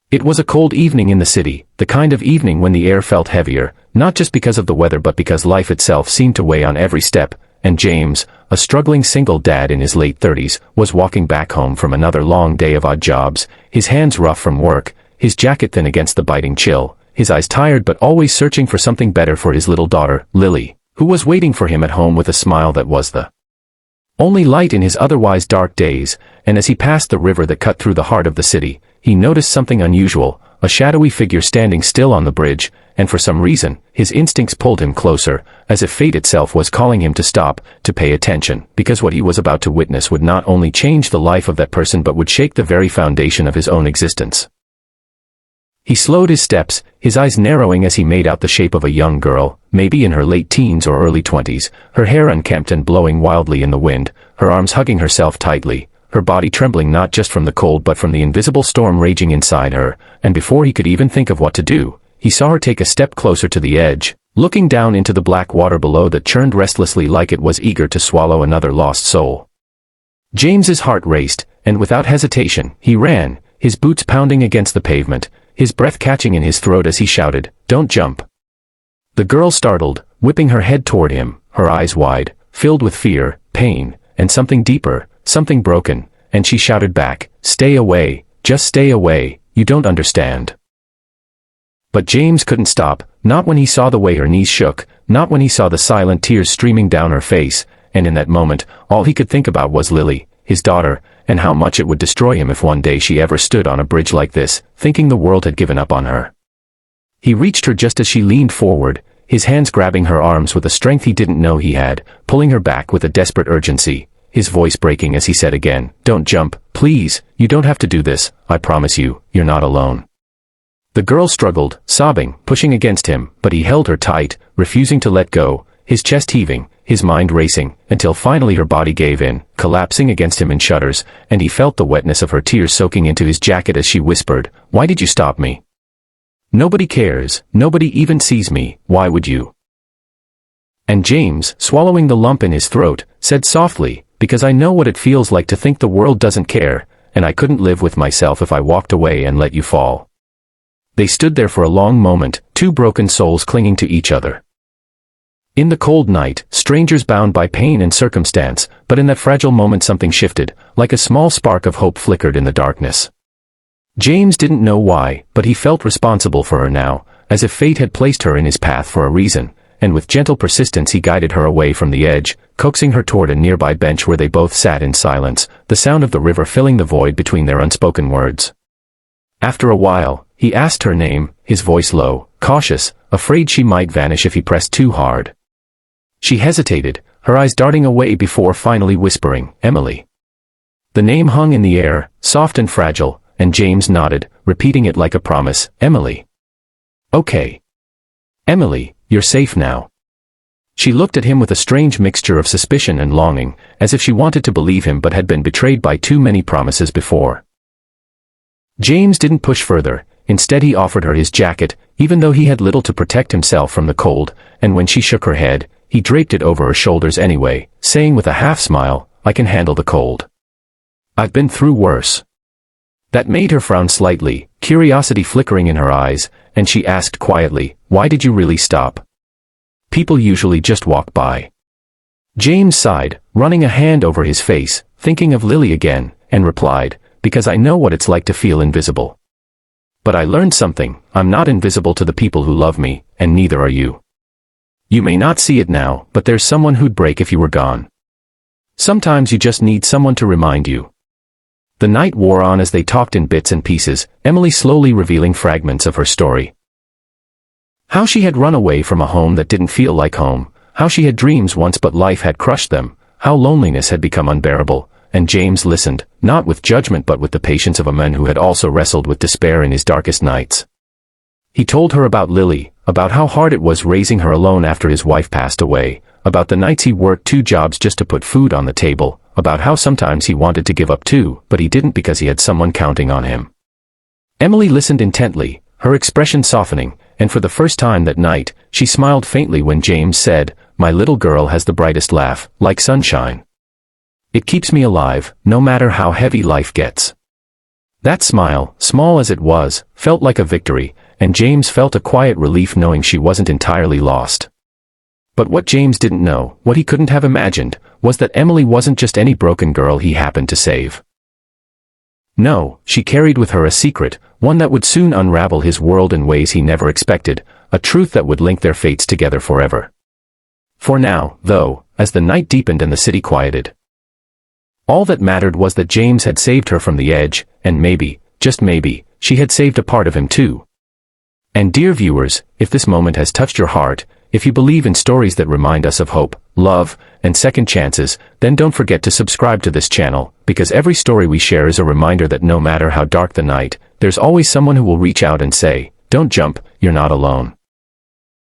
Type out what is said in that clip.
It was a cold evening in the city, the kind of evening when the air felt heavier, not just because of the weather but because life itself seemed to weigh on every step, and James, a struggling single dad in his late 30s, was walking back home from another long day of odd jobs, his hands rough from work, his jacket thin against the biting chill, his eyes tired but always searching for something better for his little daughter, Lily, who was waiting for him at home with a smile that was the only light in his otherwise dark days. And as he passed the river that cut through the heart of the city, he noticed something unusual, a shadowy figure standing still on the bridge, and for some reason, his instincts pulled him closer, as if fate itself was calling him to stop, to pay attention, because what he was about to witness would not only change the life of that person but would shake the very foundation of his own existence. He slowed his steps, his eyes narrowing as he made out the shape of a young girl, maybe in her late teens or early 20s, her hair unkempt and blowing wildly in the wind, her arms hugging herself tightly, her body trembling not just from the cold but from the invisible storm raging inside her, and before he could even think of what to do, he saw her take a step closer to the edge, looking down into the black water below that churned restlessly like it was eager to swallow another lost soul. James's heart raced, and without hesitation, he ran, his boots pounding against the pavement, his breath catching in his throat as he shouted, "Don't jump." The girl startled, whipping her head toward him, her eyes wide, filled with fear, pain, and something deeper, something broken, and she shouted back, "Stay away, just stay away, you don't understand." But James couldn't stop, not when he saw the way her knees shook, not when he saw the silent tears streaming down her face, and in that moment, all he could think about was Lily, his daughter, and how much it would destroy him if one day she ever stood on a bridge like this, thinking the world had given up on her. He reached her just as she leaned forward, his hands grabbing her arms with a strength he didn't know he had, pulling her back with a desperate urgency, his voice breaking as he said again, "Don't jump, please, you don't have to do this, I promise you, you're not alone." The girl struggled, sobbing, pushing against him, but he held her tight, refusing to let go, his chest heaving, his mind racing, until finally her body gave in, collapsing against him in shudders, and he felt the wetness of her tears soaking into his jacket as she whispered, "Why did you stop me? Nobody cares, nobody even sees me, why would you?" And James, swallowing the lump in his throat, said softly, "Because I know what it feels like to think the world doesn't care, and I couldn't live with myself if I walked away and let you fall." They stood there for a long moment, two broken souls clinging to each other. In the cold night, strangers bound by pain and circumstance, but in that fragile moment something shifted, like a small spark of hope flickered in the darkness. James didn't know why, but he felt responsible for her now, as if fate had placed her in his path for a reason, and with gentle persistence he guided her away from the edge, coaxing her toward a nearby bench where they both sat in silence, the sound of the river filling the void between their unspoken words. After a while, he asked her name, his voice low, cautious, afraid she might vanish if he pressed too hard. She hesitated, her eyes darting away before finally whispering, "Emily." The name hung in the air, soft and fragile, and James nodded, repeating it like a promise, "Emily." "Okay. Emily, you're safe now." She looked at him with a strange mixture of suspicion and longing, as if she wanted to believe him but had been betrayed by too many promises before. James didn't push further, instead he offered her his jacket, even though he had little to protect himself from the cold, and when she shook her head, he draped it over her shoulders anyway, saying with a half-smile, "I can handle the cold. I've been through worse." That made her frown slightly, curiosity flickering in her eyes, and she asked quietly, "Why did you really stop? People usually just walk by." James sighed, running a hand over his face, thinking of Lily again, and replied, "Because I know what it's like to feel invisible. But I learned something, I'm not invisible to the people who love me, and neither are you. You may not see it now, but there's someone who'd break if you were gone. Sometimes you just need someone to remind you." The night wore on as they talked in bits and pieces, Emily slowly revealing fragments of her story. How she had run away from a home that didn't feel like home, how she had dreams once but life had crushed them, how loneliness had become unbearable, and James listened, not with judgment but with the patience of a man who had also wrestled with despair in his darkest nights. He told her about Lily, about how hard it was raising her alone after his wife passed away, about the nights he worked 2 jobs just to put food on the table, about how sometimes he wanted to give up too, but he didn't because he had someone counting on him. Emily listened intently, her expression softening, and for the first time that night, she smiled faintly when James said, "My little girl has the brightest laugh, like sunshine. It keeps me alive, no matter how heavy life gets." That smile, small as it was, felt like a victory, and James felt a quiet relief knowing she wasn't entirely lost. But what James didn't know, what he couldn't have imagined, was that Emily wasn't just any broken girl he happened to save. No, she carried with her a secret, one that would soon unravel his world in ways he never expected, a truth that would link their fates together forever. For now, though, as the night deepened and the city quieted, all that mattered was that James had saved her from the edge, and maybe, just maybe, she had saved a part of him too. And dear viewers, if this moment has touched your heart, if you believe in stories that remind us of hope, love, and second chances, then don't forget to subscribe to this channel, because every story we share is a reminder that no matter how dark the night, there's always someone who will reach out and say, "Don't jump, you're not alone."